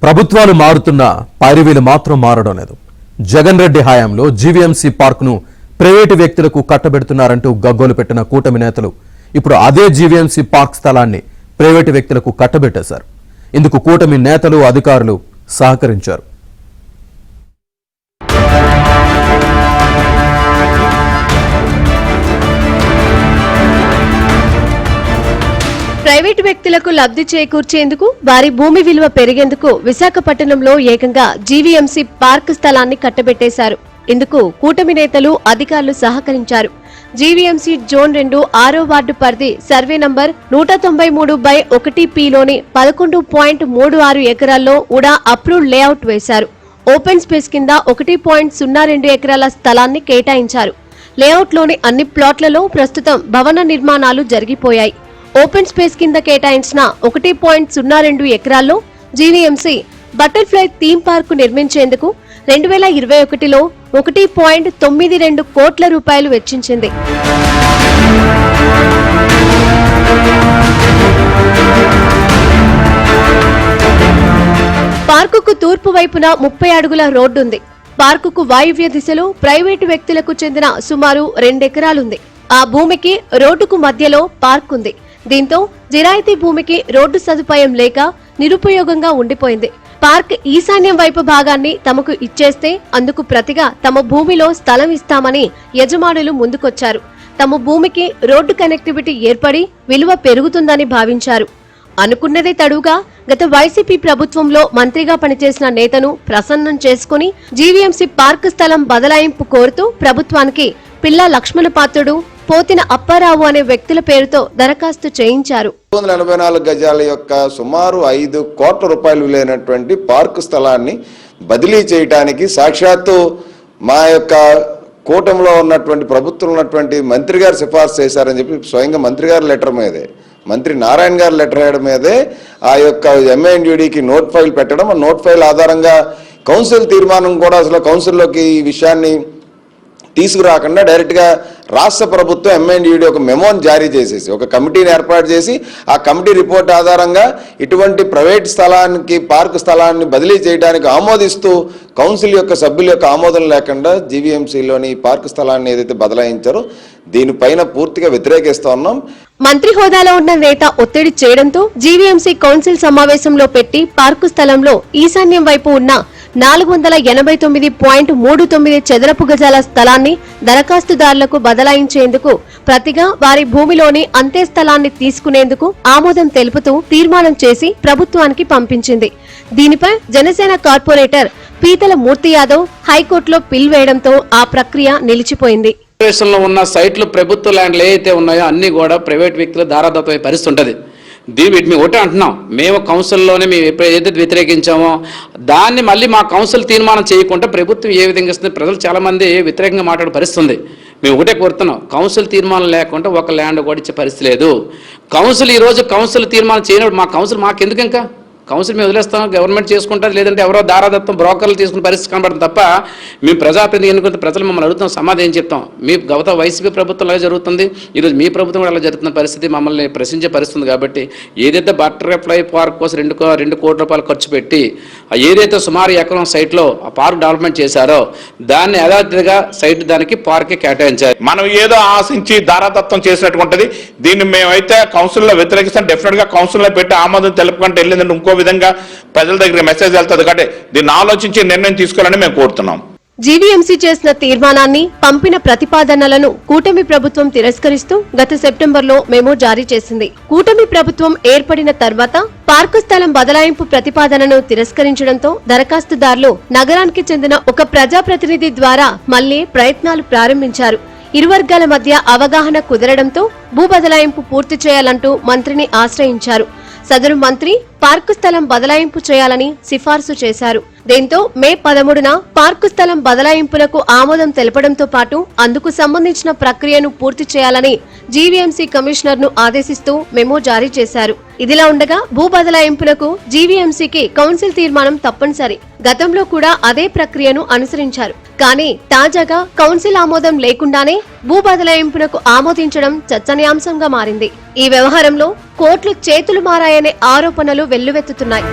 ప్రభుత్వాలు మారుతున్నా పైరవీలు మాత్రం మారడం లేదు. జగన్ రెడ్డి హయాంలో జీవీఎంసీ పార్కును ప్రైవేటు వ్యక్తులకు కట్టబెడుతున్నారంటూ గగ్గోలు పెట్టిన కూటమి నేతలు ఇప్పుడు అదే జీవీఎంసీ పార్క్ స్థలాన్ని ప్రైవేటు వ్యక్తులకు కట్టబెట్టేశారు. ఇందుకు కూటమి నేతలు అధికారులు సహకరించారు. ప్రైవేటు వ్యక్తులకు లబ్ధి చేకూర్చేందుకు వారి భూమి విలువ పెరిగేందుకు విశాఖపట్నంలో ఏకంగా జీవీఎంసీ పార్క్ స్థలాన్ని కట్టబెట్టేశారు. ఇందుకు కూటమి నేతలు అధికారులు సహకరించారు. జీవీఎంసీ జోన్ 2 6వ వార్డు పరిధి సర్వే నంబర్ 193/1P లోని 11.36 ఎకరాల్లో ఉడా అప్రూవ్డ్ లేఅవుట్ వేశారు. ఓపెన్ స్పేస్ కింద 1.02 ఎకరాల స్థలాన్ని కేటాయించారు. లేఅవుట్లోని అన్ని ప్లాట్లలో ప్రస్తుతం భవన నిర్మాణాలు జరిగిపోయాయి. ఓపెన్ స్పేస్ కింద కేటాయించిన 1.02 ఎకరాల్లో జీవీఎంసీ బటర్ఫ్లై థీమ్ పార్కు నిర్మించేందుకు 2021లో 1.92 కోట్ల రూపాయలు వెచ్చించింది. పార్కుకు తూర్పు వైపున 30 అడుగుల రోడ్డుంది. పార్కుకు వాయువ్య దిశలో ప్రైవేటు వ్యక్తులకు చెందిన సుమారు 2 ఎకరాలుంది. ఆ భూమికి రోడ్డుకు మధ్యలో పార్క్ ఉంది. దీంతో జిరాయితీ భూమికి రోడ్డు సదుపాయం లేక నిరుపయోగంగా ఉండిపోయింది. పార్క్ ఈశాన్యం వైపు భాగాన్ని తమకు ఇచ్చేస్తే అందుకు ప్రతిగా తమ భూమిలో స్థలం ఇస్తామని యజమానులు ముందుకొచ్చారు. తమ భూమికి రోడ్డు కనెక్టివిటీ ఏర్పడి విలువ పెరుగుతుందని భావించారు. అనుకున్నదే తడుగా గత వైసీపీ ప్రభుత్వంలో మంత్రిగా పనిచేసిన నేతను ప్రసన్నం చేసుకుని జీవీఎంసీ పార్క్ స్థలం బదలాయింపు కోరుతూ ప్రభుత్వానికి పిల్లా లక్ష్మణ పాత్రుడు, పోతిన అప్పారావు అనే వ్యక్తుల పేరుతో దరఖాస్తు చేయించారు. 144 గజాల యొక్క సుమారు 5 కోట్ల రూపాయలు విలువైనటువంటి పార్కు స్థలాన్ని బదిలీ చేయడానికి సాక్షాత్తు మా యొక్క కూటమిలో ఉన్నటువంటి ప్రభుత్వంలో ఉన్నటువంటి మంత్రి గారు సిఫార్సు చేశారని చెప్పి స్వయంగా మంత్రి గారి లెటర్ మీదే, మంత్రి నారాయణ గారి లెటర్ వేయడం మీదే ఆ యొక్క ఎంఐఎన్యూడీకి నోట్ ఫైల్ పెట్టడం, ఆ నోట్ ఫైల్ ఆధారంగా కౌన్సిల్ తీర్మానం కూడా అసలు కౌన్సిల్లోకి ఈ విషయాన్ని తీసుకురాకుండా డైరెక్ట్గా రాష్ట్ర ప్రభుత్వం ఎంఐఎన్యూడీ ఒక మెమోని జారీ చేసేసి ఒక కమిటీని ఏర్పాటు చేసి ఆ కమిటీ రిపోర్ట్ ఆధారంగా ఇటువంటి ప్రైవేట్ స్థలానికి పార్కు స్థలాన్ని బదిలీ చేయడానికి ఆమోదిస్తూ కౌన్సిల్ యొక్క సభ్యుల యొక్క ఆమోదం లేకుండా జీవీఎంసీలోని పార్కు స్థలాన్ని ఏదైతే బదలాయించారో దీనిపైన పూర్తిగా వ్యతిరేకిస్తూ ఉన్నాం. మంత్రి హోదాలో ఉన్న నేత ఒత్తిడి చేయడంతో జీవీఎంసీ కౌన్సిల్ సమావేశంలో పెట్టి పార్కు స్థలంలో ఈశాన్యం వైపు ఉన్న 489.39 చదరపు గజాల స్థలాన్ని దరఖాస్తుదారులకు బదలాయించేందుకు ప్రతిగా వారి భూమిలోని అంతే స్థలాన్ని తీసుకునేందుకు ఆమోదం తెలుపుతూ తీర్మానం చేసి ప్రభుత్వానికి పంపించింది. దీనిపై జనసేన కార్పొరేటర్ పీతల మూర్తి యాదవ్ హైకోర్టులో పిల్ వేయడంతో ఆ ప్రక్రియ నిలిచిపోయింది. లో ఉన్న సైట్లు ప్రభుత్వ ల్యాండ్లు ఏవైతే ఉన్నాయో అన్ని కూడా ప్రైవేట్ వ్యక్తులు దారాదత్తం పరిస్థితి ఉంటుంది. వీటిని ఒకటే అంటున్నాం, మేము కౌన్సిల్లోనే మేము ఏదైతే వ్యతిరేకించామో దాన్ని మళ్ళీ మా కౌన్సిల్ తీర్మానం చేయకుండా ప్రభుత్వం ఏ విధంగా ఇస్తుంది, ప్రజలు చాలామంది వ్యతిరేకంగా మాట్లాడే పరిస్థితుంది. మేము ఒకటే కోరుతున్నాం, కౌన్సిల్ తీర్మానం లేకుండా ఒక ల్యాండ్ కూడా ఇచ్చే పరిస్థితి లేదు. కౌన్సిల్ ఈరోజు కౌన్సిల్ తీర్మానం చేయనప్పుడు మా కౌన్సిల్ మాకెందుకు, ఇంకా కౌన్సిల్ మేము వదిలేస్తాం, గవర్నమెంట్ చేసుకుంటారు, లేదంటే ఎవరో దారాదత్తం బ్రోకర్లు తీసుకునే పరిస్థితి కనబడుతుంది తప్ప మేము ప్రజాప్రతినిధి ఎన్నుకుంటే ప్రజలు మమ్మల్ని అడుగుతాం, సమాధానం ఏం చెప్తాం. మీ గత వైసీపీ ప్రభుత్వం అలా జరుగుతుంది, ఈరోజు మీ ప్రభుత్వం కూడా అలా జరుగుతున్న పరిస్థితి, మమ్మల్ని ప్రశ్నించే పరిస్థితి. కాబట్టి ఏదైతే బటర్ఫ్లై పార్క్ కోసం 2 కోట్ల రూపాయలు ఖర్చు పెట్టి ఏదైతే సుమారు ఎకరం సైట్లో ఆ పార్క్ డెవలప్మెంట్ చేశారో దాన్ని యథావిధిగా సైట్ దానికి పార్కే కేటాయించారు. మనం ఏదో ఆశించి దారాదత్తం చేసినట్టు ఉంటుంది. దీన్ని మేమైతే కౌన్సిల్లో వ్యతిరేకిస్తాం. డెఫినెట్గా కౌన్సిల్లో పెట్టి ఆమోదం తెలుపుకుంటే వెళ్ళిందంటే ఇంకో విధంగా ప్రజల దగ్గర మెసేజ్ వెళ్తుంది. కాబట్టి దీన్ని ఆలోచించి నిర్ణయం తీసుకోవాలని మేము కోరుతున్నాం. జీవీఎంసీ చేసిన తీర్మానాన్ని, పంపిన ప్రతిపాదనలను కూటమి ప్రభుత్వం తిరస్కరిస్తూ గత సెప్టెంబర్లో మెమో జారీ చేసింది. కూటమి ప్రభుత్వం ఏర్పడిన తర్వాత పార్కు స్థలం బదలాయింపు ప్రతిపాదనను తిరస్కరించడంతో దరఖాస్తుదారులు నగరానికి చెందిన ఒక ప్రజాప్రతినిధి ద్వారా మళ్లీ ప్రయత్నాలు ప్రారంభించారు. ఇరు వర్గాల మధ్య అవగాహన కుదరడంతో భూ బదలాయింపు పూర్తి చేయాలంటూ మంత్రిని ఆశ్రయించారు. సదరు మంత్రి పార్కు స్థలం బదలాయింపు చేయాలని సిఫార్సు చేశారు. దీంతో మే 13న పార్కు స్థలం బదలాయింపులకు ఆమోదం తెలపడంతో పాటు అందుకు సంబంధించిన ప్రక్రియను పూర్తి చేయాలని జీవీఎంసీ కమిషనర్ ను ఆదేశిస్తూ మెమో జారీ చేశారు. ఇదిలా ఉండగా భూ బదలాయింపులకు జీవీఎంసీకి కౌన్సిల్ తీర్మానం తప్పనిసరి. గతంలో కూడా అదే ప్రక్రియను అనుసరించారు. కానీ తాజాగా కౌన్సిల్ ఆమోదం లేకుండానే భూ బదలాయింపునకు ఆమోదించడం చర్చనీయాంశంగా మారింది. ఈ వ్యవహారంలో కోర్టులు చేతులు మారాయనే ఆరోపణలు వెల్లువెత్తుతున్నాయి.